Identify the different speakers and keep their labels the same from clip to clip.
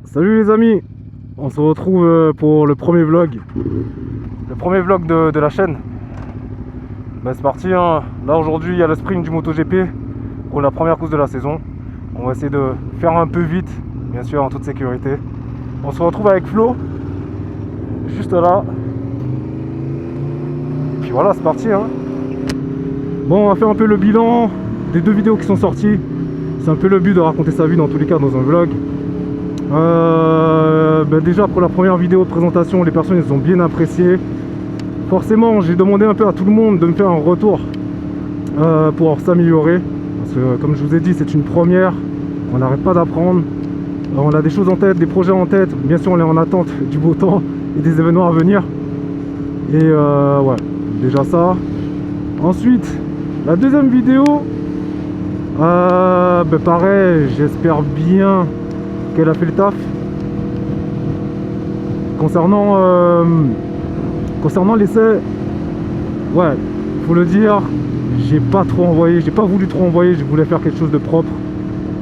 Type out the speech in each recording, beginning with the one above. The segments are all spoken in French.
Speaker 1: Salut les amis, on se retrouve pour le premier vlog. Le premier vlog de la chaîne. Ben, c'est parti, hein. Là aujourd'hui il y a le sprint du MotoGP pour la première course de la saison. On va essayer de faire un peu vite, bien sûr en toute sécurité. On se retrouve avec Flo, juste là. Et puis voilà, c'est parti, hein. Bon, on va faire un peu le bilan des deux vidéos qui sont sorties. C'est un peu le but de raconter sa vie dans tous les cas dans un vlog. Ben déjà pour la première vidéo de présentation, les personnes ils ont bien apprécié. Forcément j'ai demandé un peu à tout le monde de me faire un retour pour s'améliorer, parce que comme je vous ai dit c'est une première, on n'arrête pas d'apprendre. On a des choses en tête, des projets en tête, bien sûr on est en attente du beau temps et des événements à venir. Et ouais, déjà ça. Ensuite la deuxième vidéo, ben pareil, j'espère bien qu'elle a fait le taf. Concernant l'essai, ouais, faut le dire, j'ai pas voulu trop envoyer, je voulais faire quelque chose de propre,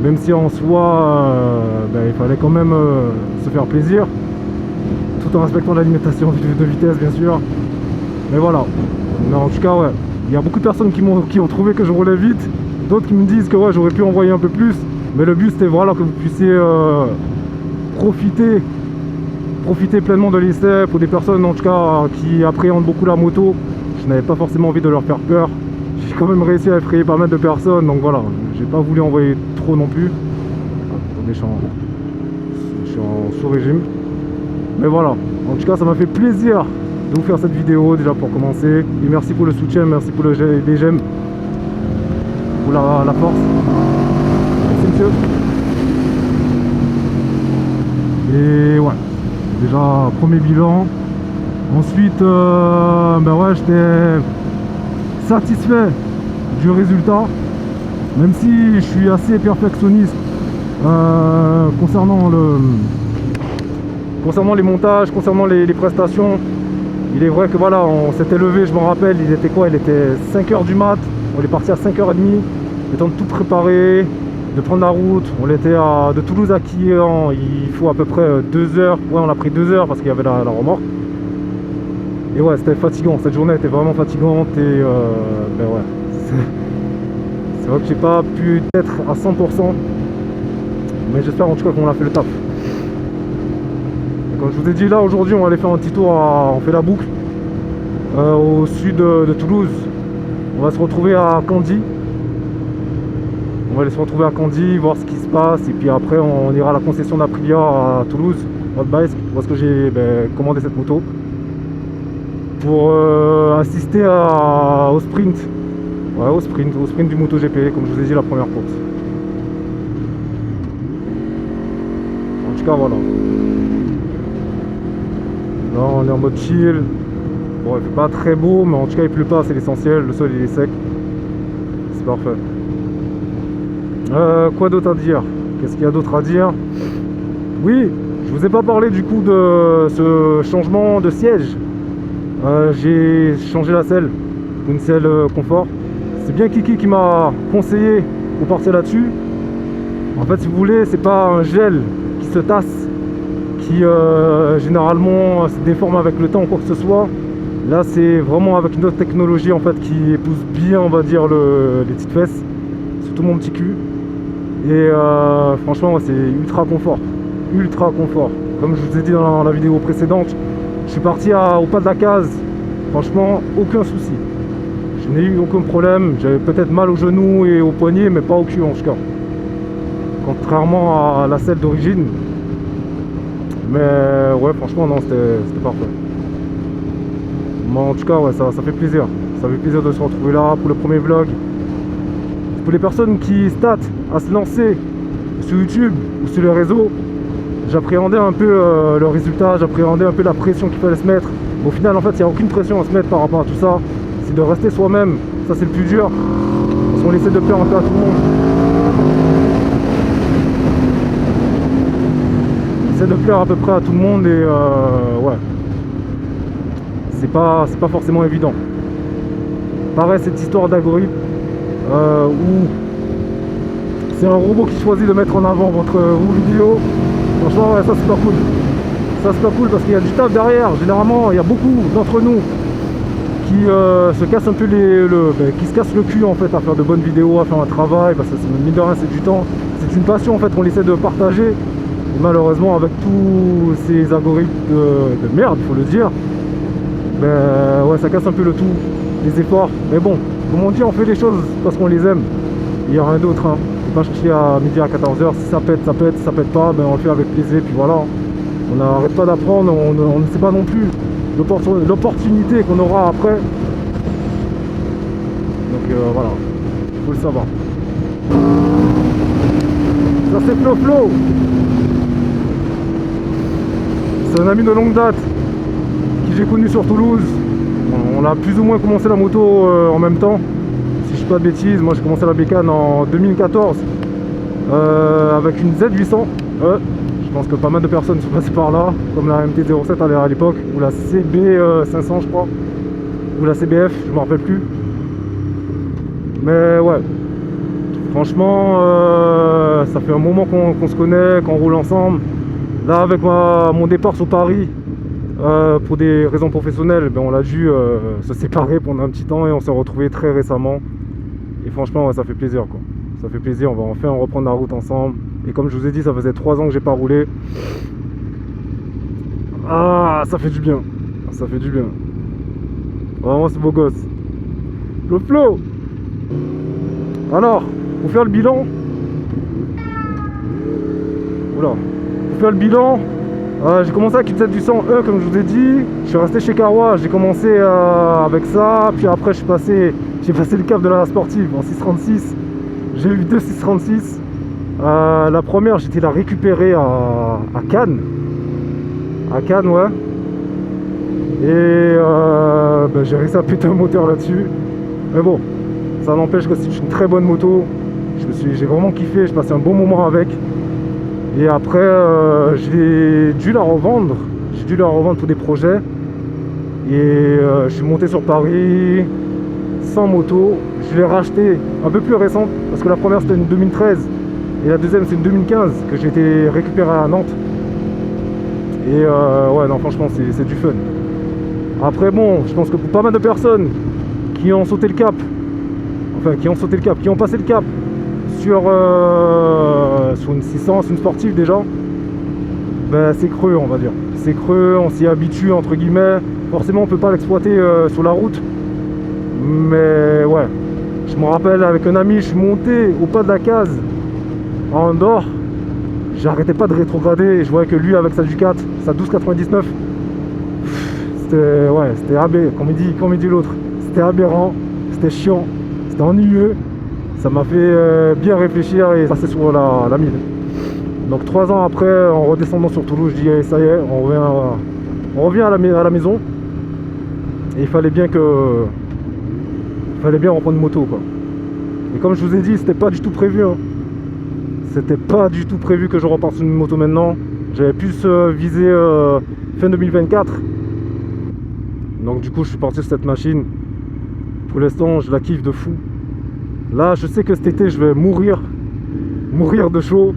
Speaker 1: même si en soi, ben, il fallait quand même se faire plaisir, tout en respectant la limitation de vitesse bien sûr. Mais voilà, mais en tout cas ouais, il y a beaucoup de personnes qui ont trouvé que je roulais vite, d'autres qui me disent que ouais, j'aurais pu envoyer un peu plus, mais le but c'était voilà que vous puissiez profiter pleinement de l'essai. Pour des personnes en tout cas qui appréhendent beaucoup la moto, je n'avais pas forcément envie de leur faire peur. J'ai quand même réussi à effrayer pas mal de personnes, donc voilà, j'ai pas voulu envoyer trop non plus. Attendez, je suis en sous-régime. Mais voilà, en tout cas ça m'a fait plaisir de vous faire cette vidéo déjà pour commencer. Et merci pour le soutien, merci pour les j'aime, pour la force. Merci monsieur. Et ouais, déjà premier bilan. Ensuite ben ouais, j'étais satisfait du résultat, même si je suis assez perfectionniste concernant les montages, concernant les prestations. Il est vrai que voilà, on s'était levé, je m'en rappelle, il était 5h du mat, on est parti à 5h30, le temps de tout préparer, de prendre la route. On était de Toulouse à Quillan, il faut à peu près 2 heures. Ouais, on a pris 2 heures parce qu'il y avait la remorque. Et ouais, c'était fatigant, cette journée était vraiment fatigante. Et ben ouais, c'est vrai que j'ai pas pu être à 100%, mais j'espère en tout cas qu'on a fait le taf. Et comme je vous ai dit, là aujourd'hui on va aller faire un petit tour, on fait la boucle au sud de Toulouse. On va se retrouver à Candy. On va aller se retrouver à Candy, voir ce qui se passe, et puis après on ira à la concession d'Aprilia à Toulouse, Haute-Baïsque, parce que j'ai commandé cette moto pour assister au sprint. Ouais, au sprint du MotoGP, comme je vous ai dit la première course. En tout cas voilà. Là on est en mode chill. Bon, il fait pas très beau, mais en tout cas il pleut pas, c'est l'essentiel, le sol il est sec. C'est parfait. Quoi d'autre à dire? Qu'est-ce qu'il y a d'autre à dire? Oui, je vous ai pas parlé du coup de ce changement de siège. J'ai changé la selle pour une selle confort. C'est bien Kiki qui m'a conseillé pour partir là-dessus. En fait, si vous voulez, c'est pas un gel qui se tasse, qui généralement se déforme avec le temps ou quoi que ce soit. Là, c'est vraiment avec une autre technologie en fait qui épouse bien, on va dire, les petites fesses, surtout mon petit cul. Et franchement, c'est ultra confort. Comme je vous ai dit dans la vidéo précédente, je suis parti au pas de la case. Franchement, aucun souci. Je n'ai eu aucun problème. J'avais peut-être mal au genou et au poignet, mais pas au cul en tout cas. Contrairement à la selle d'origine. Mais ouais, franchement, non, c'était parfait. Mais en tout cas, ouais, ça fait plaisir. Ça fait plaisir de se retrouver là pour le premier vlog. Pour les personnes qui statent à se lancer sur YouTube ou sur les réseaux, j'appréhendais un peu le résultat, j'appréhendais un peu la pression qu'il fallait se mettre. Au final, en fait, il n'y a aucune pression à se mettre par rapport à tout ça. C'est de rester soi-même, ça c'est le plus dur. Parce qu'on essaie de plaire un peu à tout le monde. On essaie de plaire à peu près à tout le monde et ouais. C'est pas forcément évident. Pareil, cette histoire d'algorithme. Où c'est un robot qui choisit de mettre en avant vos vidéos Franchement, ouais, ça c'est pas cool. Ça c'est pas cool parce qu'il y a du taf derrière. Généralement, il y a beaucoup d'entre nous qui se cassent un peu qui se cassent le cul en fait à faire de bonnes vidéos, à faire un travail, parce que mine de rien c'est du temps. C'est une passion en fait qu'on essaie de partager. Et malheureusement avec tous ces algorithmes de merde, il faut le dire, ben ouais, ça casse un peu le tout, les efforts. Mais bon, comme on dit, on fait les choses parce qu'on les aime. Il n'y a rien d'autre, hein. Faut pas chercher à midi à 14h, si ça pète, ça pète, si ça pète pas, ben on le fait avec plaisir, puis voilà. On n'arrête pas d'apprendre, on ne sait pas non plus l'opportunité qu'on aura après. Donc voilà, il faut le savoir. Ça c'est Flo Flo. C'est un ami de longue date qui j'ai connu sur Toulouse. On a plus ou moins commencé la moto en même temps. Si je dis pas de bêtises, moi j'ai commencé la bécane en 2014 avec une Z800. Je pense que pas mal de personnes sont passées par là, comme la MT-07 à l'époque, ou la CB500 je crois, ou la CBF, je me rappelle plus. Mais ouais, franchement, ça fait un moment qu'on se connaît, qu'on roule ensemble. Là, avec mon départ sur Paris, pour des raisons professionnelles, ben, on a dû se séparer pendant un petit temps et on s'est retrouvés très récemment. Et franchement, ouais, ça fait plaisir, quoi. Ça fait plaisir, on va enfin reprendre la route ensemble. Et comme je vous ai dit, ça faisait 3 ans que j'ai pas roulé. Ah, ça fait du bien. Ça fait du bien. Vraiment, c'est beau gosse. Le flow. Alors, pour faire le bilan. Oula. Pour faire le bilan, j'ai commencé avec une 700E, comme je vous ai dit. Je suis resté chez Kawa. J'ai commencé avec ça. Puis après, j'ai passé le cap de la sportive en 636. J'ai eu 2 636. La première, j'étais la récupérer à Cannes. À Cannes, ouais. Et ben, j'ai réussi à péter un moteur là-dessus. Mais bon, ça n'empêche que c'est une très bonne moto. J'ai vraiment kiffé, j'ai passé un bon moment avec. Et après, j'ai dû la revendre. J'ai dû la revendre pour des projets. Et je suis monté sur Paris sans moto. Je l'ai racheté un peu plus récente parce que la première c'était une 2013 et la deuxième c'est une 2015 que j'ai été récupérée à Nantes. Et ouais, non, franchement, c'est du fun. Après, bon, je pense que pour pas mal de personnes qui ont sauté le cap, qui ont passé le cap sur une 600, sur une sportive déjà, ben, c'est creux, on va dire. C'est creux, on s'y habitue, entre guillemets. Forcément, on peut pas l'exploiter sur la route. Mais ouais, je me rappelle avec un ami, je suis monté au pas de la case à Andorre. J'arrêtais pas de rétrograder et je voyais que lui avec sa Ducat, sa 1299, c'était aberrant, comme il dit l'autre. C'était aberrant, c'était chiant, c'était ennuyeux. Ça m'a fait bien réfléchir et passer sur la mine. Donc 3 ans après, en redescendant sur Toulouse, je dis hey, ça y est, on revient à la maison. Et il fallait bien reprendre une moto, quoi. Et comme je vous ai dit, c'était pas du tout prévu, hein. C'était pas du tout prévu que je reparte sur une moto maintenant. J'avais plus visé fin 2024. Donc du coup je suis parti sur cette machine. Pour l'instant je la kiffe de fou. Là je sais que cet été je vais mourir de chaud.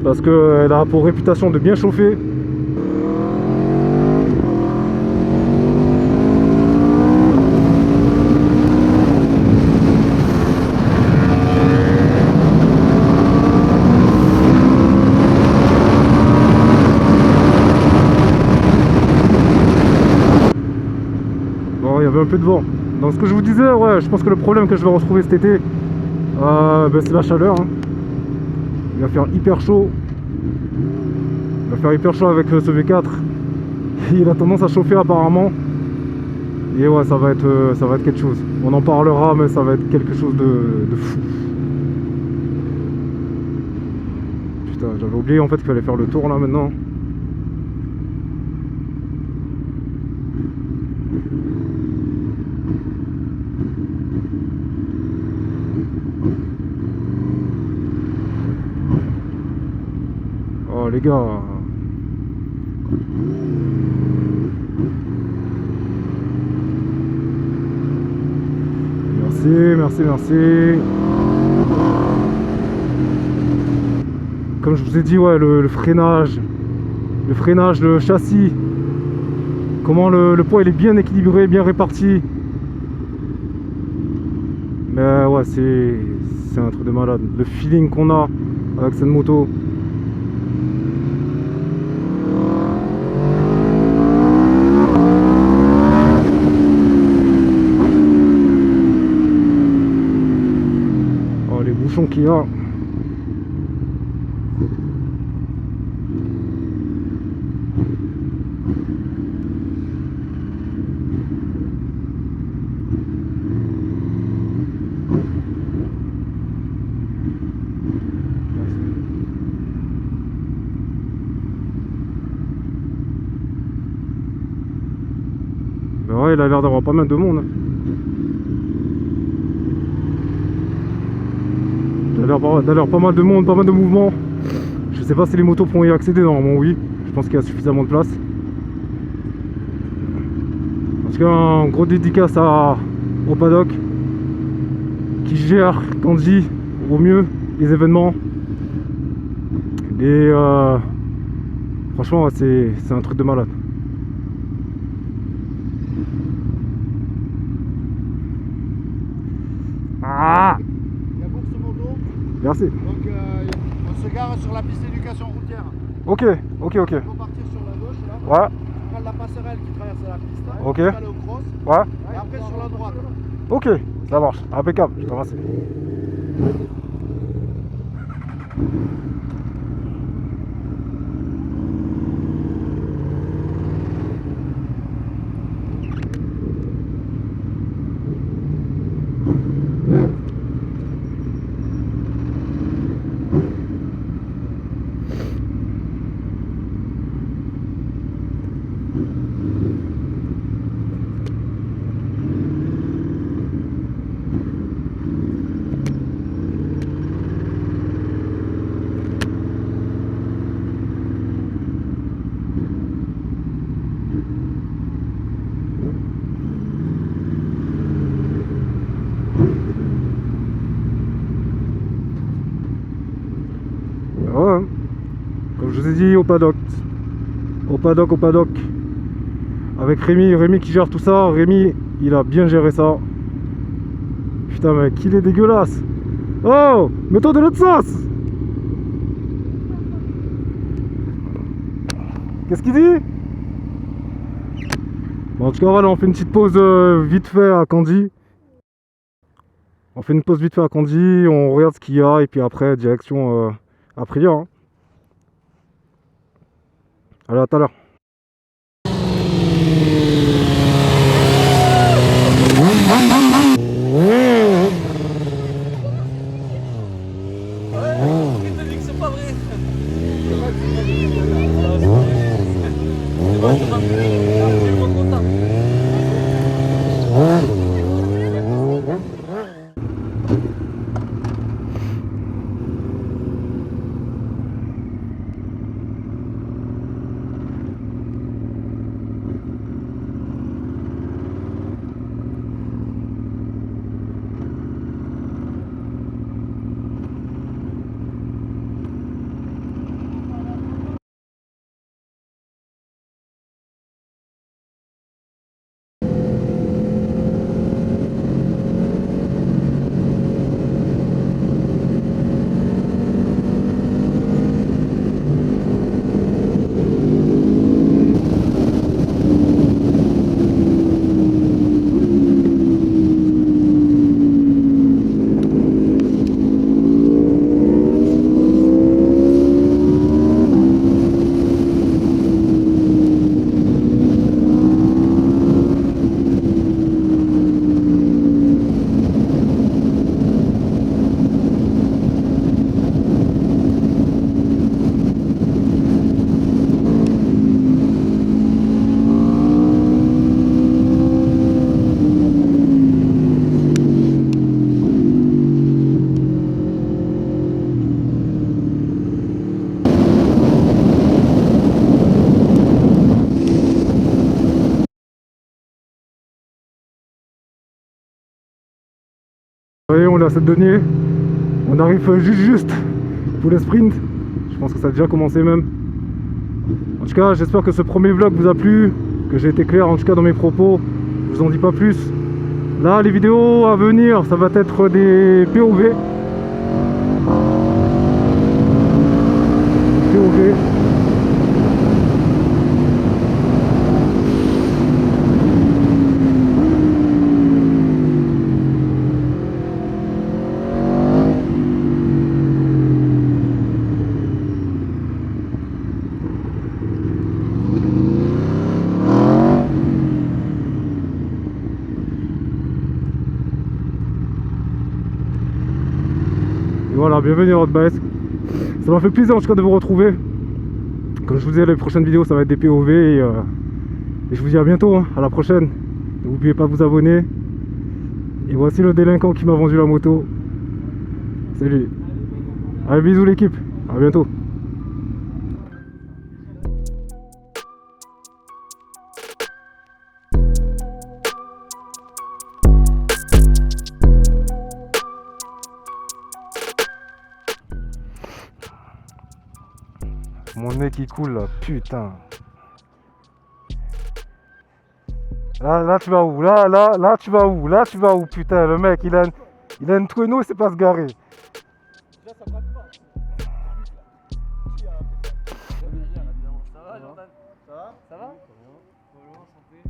Speaker 1: Parce qu'elle a pour réputation de bien chauffer. Il y avait un peu de vent. Donc ce que je vous disais, ouais, je pense que le problème que je vais retrouver cet été, ben, c'est la chaleur, hein. Il va faire hyper chaud. Il va faire hyper chaud avec ce V4. Il a tendance à chauffer apparemment. Et ouais, ça va être quelque chose. On en parlera, mais ça va être quelque chose de fou. Putain, j'avais oublié en fait qu'il fallait faire le tour là maintenant. Oh les gars. Merci. Comme comme je vous ai dit, ouais, le freinage, le châssis, comment le poids il est bien équilibré, bien réparti. Mais ouais, c'est un truc de malade. Le feeling qu'on a avec cette moto. Oh, les bouchons qu'il y a. Ben ouais, il a l'air d'avoir pas mal de monde. Il a l'air pas mal de monde, pas mal de mouvements. Je sais pas si les motos pourront y accéder, normalement oui. Je pense qu'il y a suffisamment de place. Parce qu'un gros dédicace au paddock qui gère, Candy, au mieux les événements. Et franchement, c'est un truc de malade. Ah,
Speaker 2: Il y a Bourse Moto,
Speaker 1: merci.
Speaker 2: donc on se gare sur la piste d'éducation routière.
Speaker 1: Ok.
Speaker 2: On va partir sur la gauche là.
Speaker 1: Ouais,
Speaker 2: On prend la passerelle qui traverse la piste.
Speaker 1: Ok.
Speaker 2: On va aller au cross.
Speaker 1: ouais.
Speaker 2: Et après sur la droite.
Speaker 1: Ok, ça marche. Impeccable, je te remercie. Ouais, comme je vous ai dit, au paddock. Au paddock. Avec Rémi qui gère tout ça. Rémi, il a bien géré ça. Putain, mec, il est dégueulasse. Oh, mets-toi de l'autre sens. Qu'est-ce qu'il dit? Bon, en tout cas, voilà, on fait une petite pause vite fait à Candy. On fait une pause vite fait à Candy, on regarde ce qu'il y a et puis après, direction Aprilia. Hein. Allez, à tout à l'heure.
Speaker 3: C'est pas vrai. Oui, on est à 7 deniers. On arrive juste pour le sprint. Je
Speaker 1: pense que ça a déjà commencé même. En tout cas, j'espère que ce premier vlog vous a plu, que j'ai été clair en tout cas dans mes propos. Je vous en dis pas plus. Là, les vidéos à venir, ça va être des POV. POV. Et voilà, bienvenue à Road-Baes. Ça m'a fait plaisir en tout cas de vous retrouver. Comme je vous disais, les prochaines vidéos ça va être des POV et je vous dis à bientôt, hein, à la prochaine. N'oubliez pas de vous abonner. Et voici le délinquant qui m'a vendu la moto. Salut. Allez, bisous l'équipe. À bientôt. Mon nez qui coule là, putain. Là tu vas où? Là tu vas où? Là tu vas où? Putain, le mec il a une Twinno, il sait pas se garer.
Speaker 3: Déjà, ça frappe pas. Qui a fait ça? Ça va, Jordan? Ça va? Ça va? Bonjour, santé.